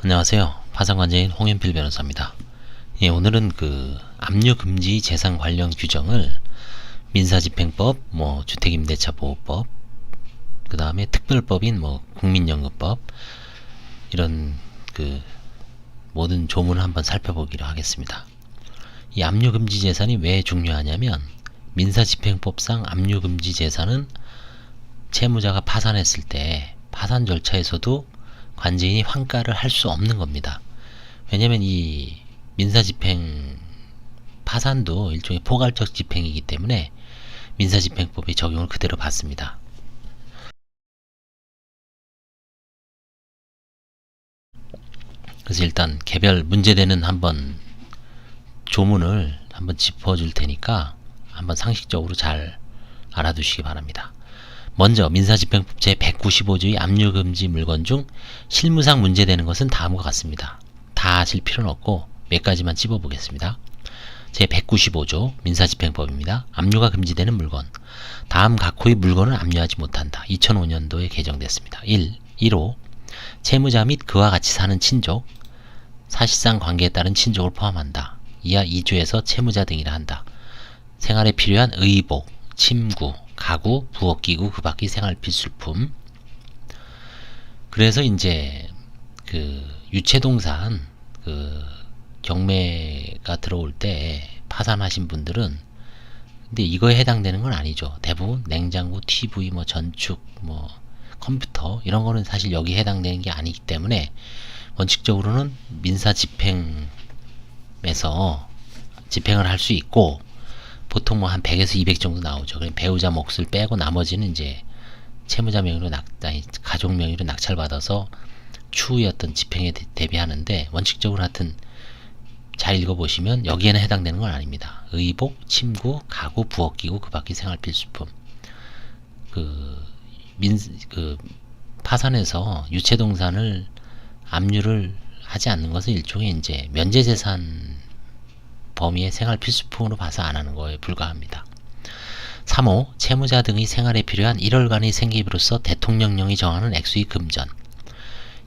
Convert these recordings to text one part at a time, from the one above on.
안녕하세요. 파산관제인 홍현필 변호사입니다. 예, 오늘은 압류금지 재산 관련 규정을 민사집행법, 주택임대차보호법, 그 다음에 특별법인 국민연금법 이런 모든 조문을 한번 살펴보기로 하겠습니다. 이 압류금지 재산이 왜 중요하냐면 민사집행법상 압류금지 재산은 채무자가 파산했을 때 파산 절차에서도 관제인이 환가를 할 수 없는 겁니다. 왜냐면 이 민사집행 파산도 일종의 포괄적 집행이기 때문에 민사집행법의 적용을 그대로 받습니다. 그래서 일단 개별 문제되는 조문을 한번 짚어줄 테니까 한번 상식적으로 잘 알아두시기 바랍니다. 먼저 민사집행법 제195조의 압류금지 물건 중 실무상 문제되는 것은 다음과 같습니다. 다 아실 필요는 없고 몇 가지만 찝어보겠습니다. 제195조 민사집행법입니다. 압류가 금지되는 물건. 다음 각호의 물건을 압류하지 못한다. 2005년도에 개정됐습니다. 1호 채무자 및 그와 같이 사는 친족, 사실상 관계에 따른 친족을 포함한다. 이하 2조에서 채무자 등이라 한다. 생활에 필요한 의복, 침구, 가구, 부엌기구, 그 밖의 생활 필수품. 그래서 이제 유체동산 경매가 들어올 때 파산하신 분들은 근데 이거에 해당되는 건 아니죠. 대부분 냉장고, TV, 전축, 컴퓨터 이런 거는 사실 여기에 해당되는 게 아니기 때문에 원칙적으로는 민사집행에서 집행을 할 수 있고 보통 한 100에서 200 정도 나오죠. 그럼 배우자 몫을 빼고 나머지는 이제 채무자 명의로 가족 명의로 낙찰받아서 추후의 어떤 집행에 대비하는데 원칙적으로 하여튼 잘 읽어보시면 여기에는 해당되는 건 아닙니다. 의복, 침구, 가구, 부엌기구, 그 밖의 생활필수품. 파산해서 유체동산을 압류를 하지 않는 것은 일종의 이제 면제재산 범위의 생활필수품으로 봐서 안 하는 거에 불과합니다. 3호 채무자 등의 생활에 필요한 1월간의 생계비로서 대통령령이 정하는 액수의 금전.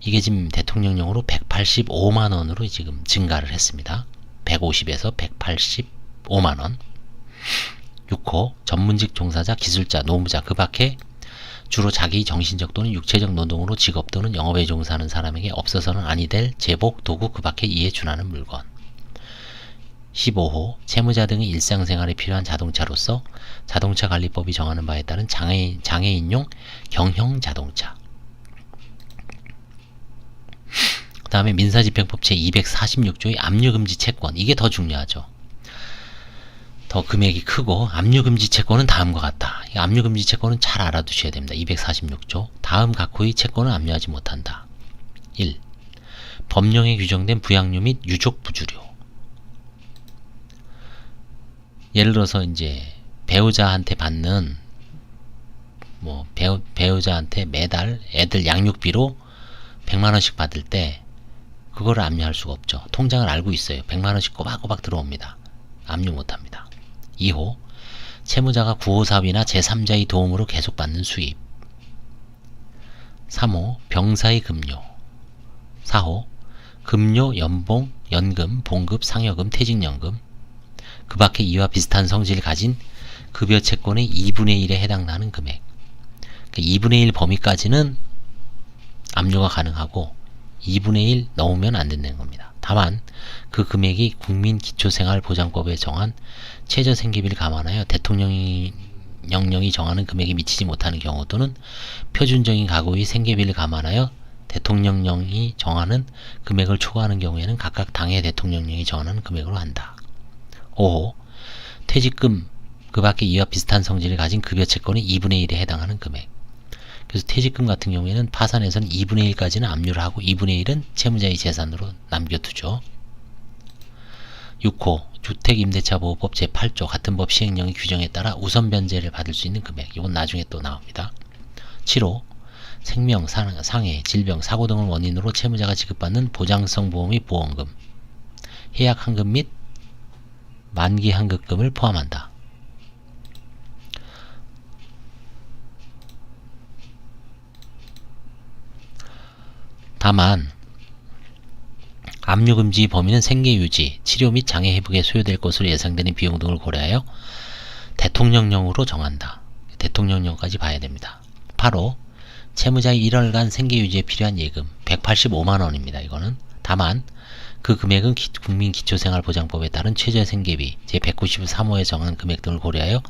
이게 지금 대통령령으로 185만원으로 지금 증가를 했습니다. 150에서 185만원. 6호 전문직 종사자, 기술자, 노무자 그 밖에 주로 자기 정신적 또는 육체적 노동으로 직업 또는 영업에 종사하는 사람에게 없어서는 아니 될 제복, 도구 그 밖에 이에 준하는 물건. 15호 채무자 등의 일상생활에 필요한 자동차로서 자동차관리법이 정하는 바에 따른 장애인용 경형 자동차. 그 다음에 민사집행법 제246조의 압류금지 채권. 이게 더 중요하죠. 더 금액이 크고 압류금지 채권은 다음과 같다. 이 압류금지 채권은 잘 알아두셔야 됩니다. 246조 다음 각호의 채권을 압류하지 못한다. 1. 법령에 규정된 부양료 및 유족 부주료. 예를 들어서 이제 배우자한테 받는 배우자한테 매달 애들 양육비로 100만원씩 받을 때 그거를 압류할 수가 없죠. 통장을 알고 있어요. 100만원씩 꼬박꼬박 들어옵니다. 압류 못합니다. 2호 채무자가 구호사업이나 제3자의 도움으로 계속 받는 수입. 3호 병사의 급료. 4호 급료, 연봉, 연금, 봉급, 상여금, 퇴직연금 그 밖에 이와 비슷한 성질을 가진 급여 채권의 2분의 1에 해당하는 금액. 2분의 1 범위까지는 압류가 가능하고 2분의 1 넘으면 안 된다는 겁니다. 다만 그 금액이 국민기초생활보장법에 정한 최저생계비를 감안하여 대통령령이 정하는 금액에 미치지 못하는 경우 또는 표준적인 가구의 생계비를 감안하여 대통령령이 정하는 금액을 초과하는 경우에는 각각 당해 대통령령이 정하는 금액으로 한다. 5호 퇴직금 그 밖에 이와 비슷한 성질을 가진 급여 채권의 2분의 1에 해당하는 금액. 그래서 퇴직금 같은 경우에는 파산에서는 2분의 1까지는 압류를 하고 2분의 1은 채무자의 재산으로 남겨두죠. 6호 주택임대차보호법 제8조 같은 법 시행령의 규정에 따라 우선 변제를 받을 수 있는 금액. 이건 나중에 또 나옵니다. 7호 생명, 상해, 질병, 사고 등을 원인으로 채무자가 지급받는 보장성 보험의 보험금, 해약 환급 및 만기 환급금을 포함한다. 다만 압류금지 범위는 생계유지, 치료 및 장애 회복에 소요될 것으로 예상되는 비용 등을 고려하여 대통령령으로 정한다. 대통령령까지 봐야 됩니다. 8호 채무자의 1월간 생계유지에 필요한 예금 185만원입니다. 이거는 다만 그 금액은 국민기초생활보장법에 따른 최저생계비 제193호에 정한 금액 등을 고려하여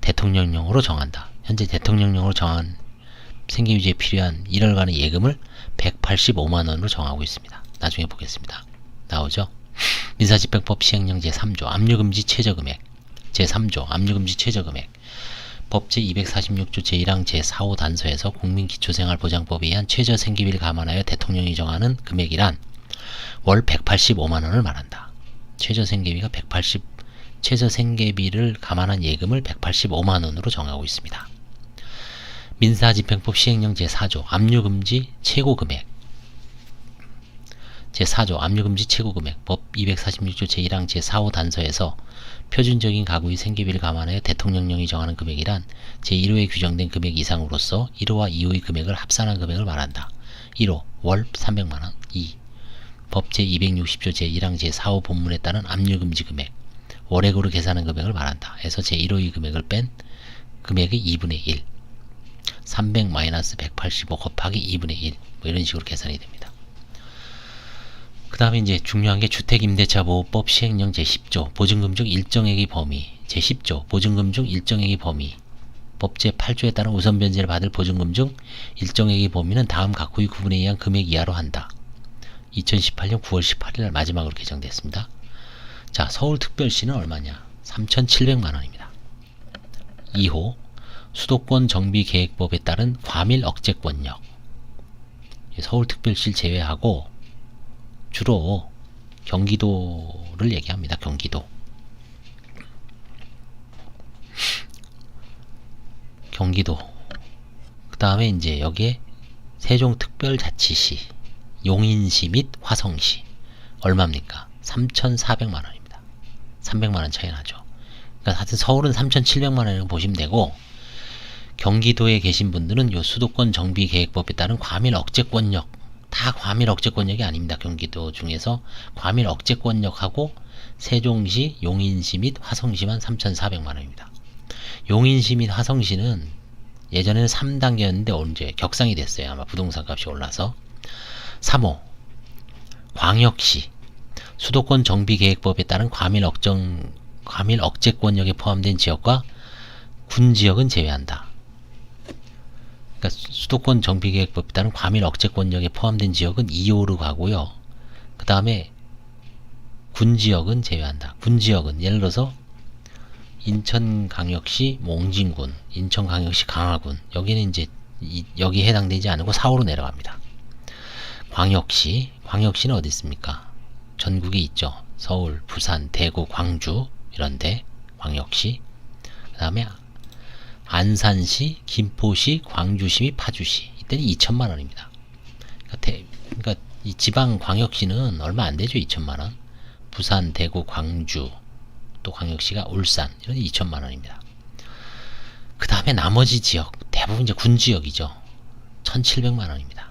대통령령으로 정한다. 현재 대통령령으로 정한 생계유지에 필요한 1월간의 예금을 185만원으로 정하고 있습니다. 나중에 보겠습니다. 나오죠? 민사집행법 시행령 제3조 압류금지 최저금액 제3조 압류금지 최저금액 법 제246조 제1항 제4호 단서에서 국민기초생활보장법에 의한 최저생계비를 감안하여 대통령이 정하는 금액이란 월 185만원을 말한다. 최저생계비를 감안한 예금을 185만원으로 정하고 있습니다. 민사집행법 시행령 제4조 압류금지 최고금액 제4조 압류금지 최고금액 법 246조 제1항 제4호 단서에서 표준적인 가구의 생계비를 감안하여 대통령령이 정하는 금액이란 제1호에 규정된 금액 이상으로서 1호와 2호의 금액을 합산한 금액을 말한다. 1호 월 300만원 2. 법 제260조 제1항 제4호 본문에 따른 압류금지 금액 월액으로 계산한 금액을 말한다. 해서 제1호의 금액을 뺀 금액의 2분의 1 300-185 곱하기 2분의 1 뭐 이런 식으로 계산이 됩니다. 그 다음에 이제 중요한 게 주택임대차보호법 시행령 제10조 보증금 중 일정액의 범위 제10조 보증금 중 일정액의 범위 법 제8조에 따른 우선 변제를 받을 보증금 중 일정액의 범위는 다음 각호의 구분에 의한 금액 이하로 한다. 2018년 9월 18일 날 마지막으로 개정됐습니다. 자, 서울특별시는 얼마냐? 3,700만원입니다. 2호 수도권 정비계획법에 따른 과밀 억제권력 서울특별시를 제외하고 주로 경기도를 얘기합니다. 경기도 그 다음에 이제 여기에 세종특별자치시 용인시 및 화성시 얼마입니까? 3,400만원입니다. 300만원 차이 나죠. 그러니까 하여튼 서울은 3,700만원이라고 보시면 되고 경기도에 계신 분들은 요 수도권 정비계획법에 따른 과밀 억제권력 다 과밀 억제권력이 아닙니다. 경기도 중에서 과밀 억제권력하고 세종시, 용인시 및 화성시만 3,400만원입니다. 용인시 및 화성시는 예전에는 3단계였는데 언제 격상이 됐어요. 아마 부동산 값이 올라서. 3호 광역시 수도권 정비계획법에 따른 과밀 억제권력에 포함된 지역과 군지역은 제외한다. 그러니까 수도권 정비계획법에 따른 과밀 억제권력에 포함된 지역은 2호로 가고요. 그 다음에 군지역은 제외한다. 군지역은 예를 들어서 인천광역시 몽진군, 인천광역시 강화군 여기는 이제 여기에 해당되지 않고 4호로 내려갑니다. 광역시는 어디 있습니까? 전국에 있죠. 서울, 부산, 대구, 광주 이런데 광역시. 그 다음에 안산시, 김포시, 광주시 및 파주시 이때는 2천만원입니다. 그러니까 이 지방 광역시는 얼마 안 되죠. 2천만원. 부산, 대구, 광주 또 광역시가 울산 이런 2천만원입니다. 그 다음에 나머지 지역 대부분 이제 군지역이죠. 1,700만원입니다.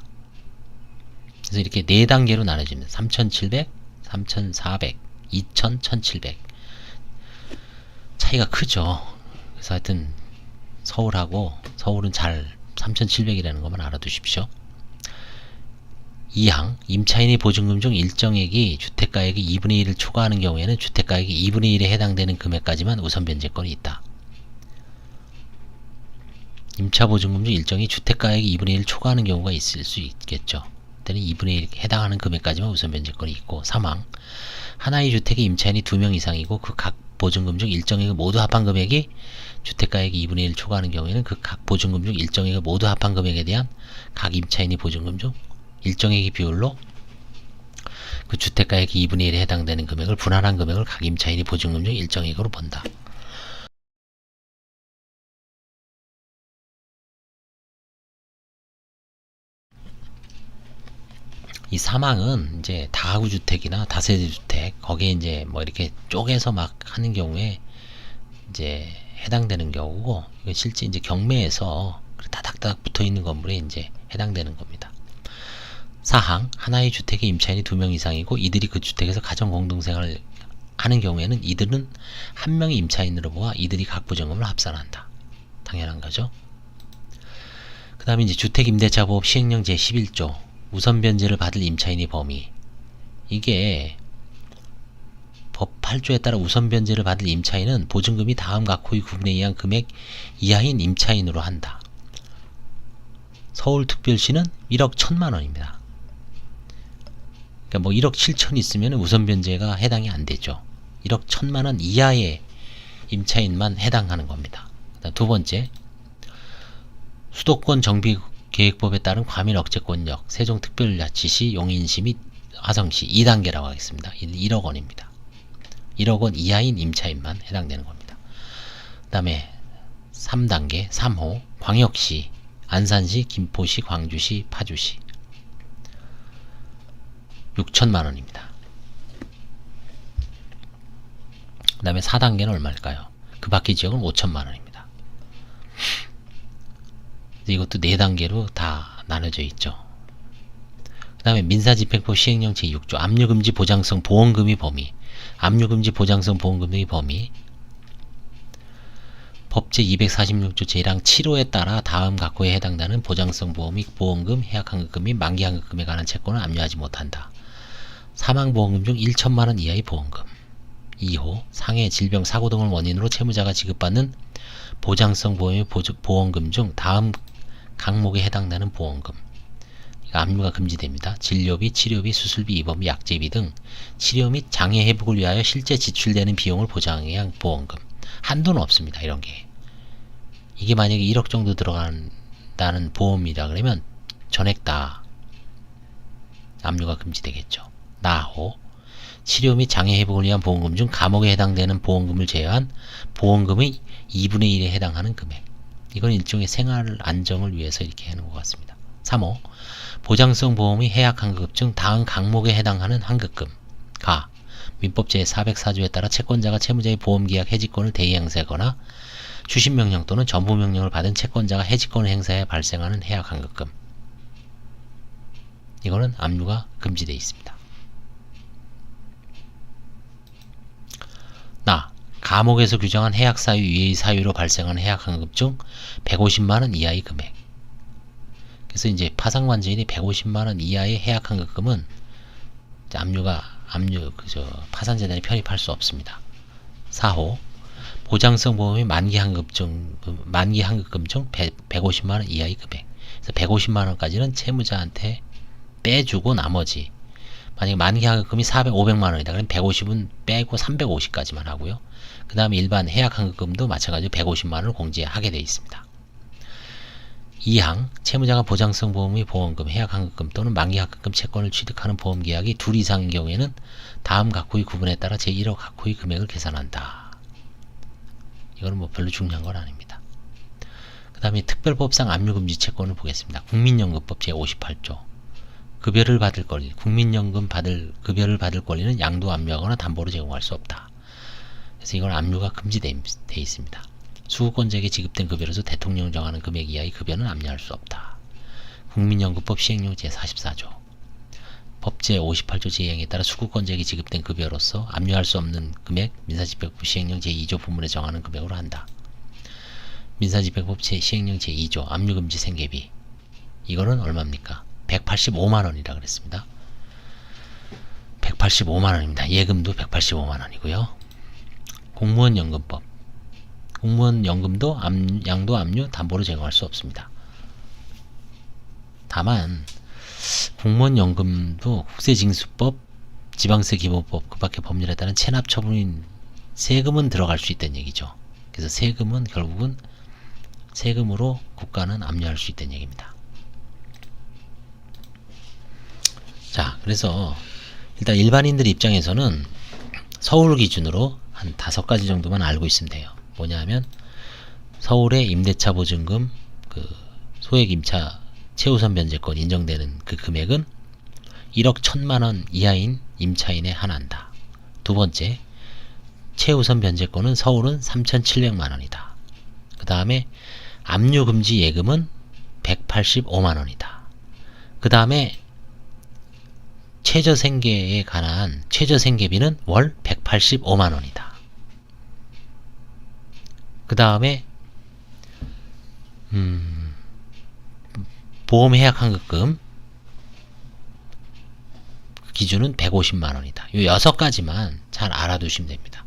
그래서 이렇게 4단계로 나눠집니다. 3,700, 3,400, 2,000, 1,700 차이가 크죠. 그래서 하여튼 서울은 잘 3,700이라는 것만 알아두십시오. 2항 임차인의 보증금 중 일정액이 주택가액의 2분의 1을 초과하는 경우에는 주택가액의 2분의 1에 해당되는 금액까지만 우선 변제권이 있다. 임차보증금 중 일정이 주택가액의 2분의 1을 초과하는 경우가 있을 수 있겠죠. 그때는 2분의 1에 해당하는 금액까지만 우선 변제권이 있고 3항 하나의 주택의 임차인이 2명 이상이고 그 각 보증금 중 일정액을 모두 합한 금액이 주택가액이 2분의 1을 초과하는 경우에는 그 각 보증금 중 일정액을 모두 합한 금액에 대한 각 임차인이 보증금 중 일정액의 비율로 그 주택가액이 2분의 1에 해당되는 금액을 분할한 금액을 각 임차인이 보증금 중 일정액으로 본다. 이 3항은 이제 다가구 주택이나 다세대 주택 거기에 이제 뭐 이렇게 쪼개서 막 하는 경우에 이제 해당되는 경우고 이건 실제 이제 경매에서 다닥다닥 붙어 있는 건물에 이제 해당되는 겁니다. 사항, 하나의 주택의 임차인이 2명 이상이고 이들이 그 주택에서 가정 공동생활을 하는 경우에는 이들은 한 명의 임차인으로 보아 이들이 각 부정금을 합산한다. 당연한 거죠. 그 다음에 이제 주택임대차보험 시행령 제11조 우선 변제를 받을 임차인의 범위. 이게 법 8조에 따라 우선 변제를 받을 임차인은 보증금이 다음 각호의 구분에 의한 금액 이하인 임차인으로 한다. 서울특별시는 1억 1천만 원입니다. 그러니까 뭐 1억 7천 있으면 우선 변제가 해당이 안 되죠. 1억 1천만 원 이하의 임차인만 해당하는 겁니다. 그다음 두 번째, 수도권 정비계획법에 따른 과밀 억제권역 세종특별자치시, 용인시 및 화성시 2단계라고 하겠습니다. 1억 원입니다. 1억 원 이하인 임차인만 해당되는 겁니다. 그 다음에 3단계 3호 광역시, 안산시, 김포시, 광주시, 파주시 6천만 원입니다. 그 다음에 4단계는 얼마일까요? 그 밖의 지역은 5천만 원입니다. 이것도 4단계로 다 나눠져 있죠. 그 다음에 민사집행법 시행령 제6조 압류금지 보장성 보험금의 범위. 압류금지 보장성 보험금의 범위. 법 제246조 제1항 7호에 따라 다음 각호에 해당되는 보장성 보험 및 보험금, 해약환급금 및 만기환급금에 관한 채권은 압류하지 못한다. 사망보험금 중 1천만 원 이하의 보험금. 2호 상해, 질병, 사고 등을 원인으로 채무자가 지급받는 보장성 보험의 보험금 중 다음 항목에 해당되는 보험금. 압류가 금지됩니다. 진료비, 치료비, 수술비, 입원비, 약제비 등 치료 및 장애 회복을 위하여 실제 지출되는 비용을 보장하기 위한 보험금. 한도는 없습니다. 이런 게. 이게 만약에 1억 정도 들어간다는 보험이라 그러면 전액 다 압류가 금지되겠죠. 나호 치료 및 장애 회복을 위한 보험금 중 감옥에 해당되는 보험금을 제외한 보험금의 2분의 1에 해당하는 금액. 이건 일종의 생활 안정을 위해서 이렇게 해놓은 것 같습니다. 3호 보장성 보험의 해약환급금 중 다음 항목에 해당하는 환급금. 가 민법 제404조에 따라 채권자가 채무자의 보험계약 해지권을 대행사하거나 추심명령 또는 전부명령을 받은 채권자가 해지권을 행사해 발생하는 해약환급금. 이거는 압류가 금지되어 있습니다. 감옥에서 규정한 해약사유 이외의 사유로 발생하는 해약환급금 중 150만원 이하의 금액. 그래서 이제 파상관제인이 150만원 이하의 해약환급금은 파산재단이 편입할 수 없습니다. 4호 보장성 보험의 만기환급금 중 150만원 이하의 금액. 그래서 150만원까지는 채무자한테 빼주고 나머지 만약에 만기환급금이 500만원이다. 그럼 150은 빼고 350까지만 하고요. 그 다음에 일반 해약환급금도 마찬가지로 150만원을 공제하게 되어 있습니다. 2항 채무자가 보장성 보험의 보험금, 해약환급금 또는 만기환급금 채권을 취득하는 보험계약이 둘 이상인 경우에는 다음 각호의 구분에 따라 제1호 각호의 금액을 계산한다. 이거는 뭐 별로 중요한 건 아닙니다. 그 다음에 특별법상 압류금지 채권을 보겠습니다. 국민연금법 제58조 급여를 받을 권리, 국민연금 급여를 받을 권리는 양도 압류하거나 담보로 제공할 수 없다. 그래서 이건 압류가 금지되어 있습니다. 수급권자에게 지급된 급여로서 대통령 정하는 금액 이하의 급여는 압류할 수 없다. 국민연금법 시행령 제44조 법 제58조 제2항에 따라 수급권자에게 지급된 급여로서 압류할 수 없는 금액 민사집행법 시행령 제2조 부문에 정하는 금액으로 한다. 민사집행법 시행령 제2조 압류금지 생계비. 이거는 얼마입니까? 185만원이라 그랬습니다. 185만원입니다. 예금도 185만원이고요. 공무원연금법. 공무원연금도 양도 압류 담보로 제공할 수 없습니다. 다만 공무원연금도 국세징수법, 지방세기본법 그 밖의 법률에 따른 체납 처분인 세금은 들어갈 수 있다는 얘기죠. 그래서 세금은 결국은 세금으로 국가는 압류할 수 있다는 얘기입니다. 자, 그래서 일단 일반인들 입장에서는 서울 기준으로 한 5가지 정도만 알고 있으면 돼요. 뭐냐 하면 서울의 임대차 보증금 소액 임차 최우선 변제권 인정되는 그 금액은 1억 1천만원 이하인 임차인에 한한다. 두 번째, 최우선 변제권은 서울은 3,700만원이다. 그 다음에 압류금지 예금은 185만원이다. 그 다음에 최저생계에 관한 최저생계비는 월 185만원이다. 그 다음에 보험해약환급금 기준은 150만원이다. 이 6가지만 잘 알아두시면 됩니다.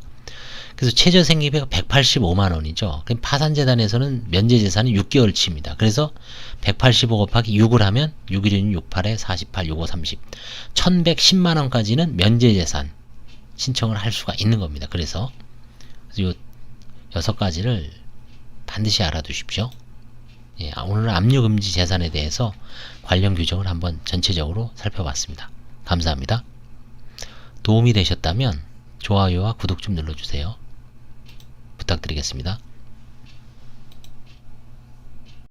그래서 최저생계비가 185만원이죠. 그럼 파산재단에서는 면제재산은 6개월치입니다. 그래서 185 곱하기 6을 하면 616, 68에 48, 65, 30 1110만원까지는 면제재산 신청을 할 수가 있는 겁니다. 그래서 이 6가지를 반드시 알아두십시오. 예, 오늘은 압류금지 재산에 대해서 관련 규정을 한번 전체적으로 살펴봤습니다. 감사합니다. 도움이 되셨다면 좋아요와 구독 좀 눌러주세요. 부탁드리겠습니다.